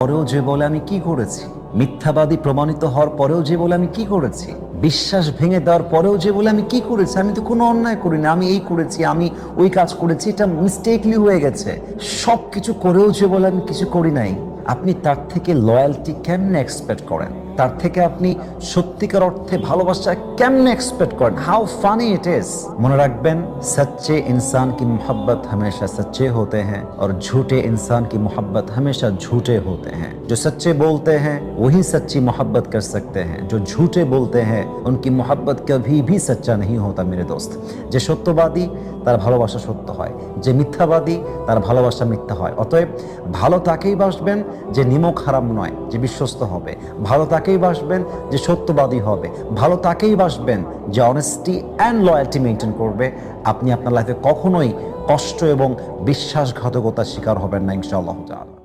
পরেও যে বলে আমি কি করেছি, মিথ্যাবাদী প্রমাণিত হওয়ার পরেও যে বলে আমি কি করেছি, বিশ্বাস ভেঙে দেওয়ার পরেও যে বলে আমি কি করেছি, আমি তো কোনো অন্যায় করিনি, আমি এই করেছি, আমি ওই কাজ করেছি, এটা মিস্টেকলি হয়ে গেছে, সব কিছু করেও যে বলে আমি কিছু করি নাই, আপনি তার থেকে লয়্যালটি কেমনে এক্সপেক্ট করেন? তার থেকে আপনি সত্যিকার অর্থে ভালোবাসা কেমনে এক্সপেক্ট করেন? How funny it is. মনে রাখবেন, सच्चे इंसान की मोहब्बत हमेशा सच्चे होते हैं और झूठे इंसान की मोहब्बत हमेशा झूठे होते हैं। जो सच्चे बोलते हैं वही सच्ची मोहब्बत कर सकते हैं, जो झूठे बोलते हैं उनकी मोहब्बत कभी भी सच्चा नहीं होता मेरे दोस्त। যে সত্যবাদী তার ভালোবাসা সত্য হয়, যে মিথ্যাবাদী তার ভালোবাসা মিথ্যা হয়। অতএব ভালো তাকেই বাসবেন যে নিমক হারাম নয়, যে বিশ্বস্ত হবে। ভালো তাকেই বাসবেন যে সত্যবাদী হবে। ভালো তাকেই বাসবেন যে অনেস্টি অ্যান্ড লয়্যালটি মেনটেন করবে। আপনি আপনার লাইফে কখনোই কষ্ট এবং বিশ্বাসঘাতকতার শিকার হবেন না, ইনশাআল্লাহ তাআলা।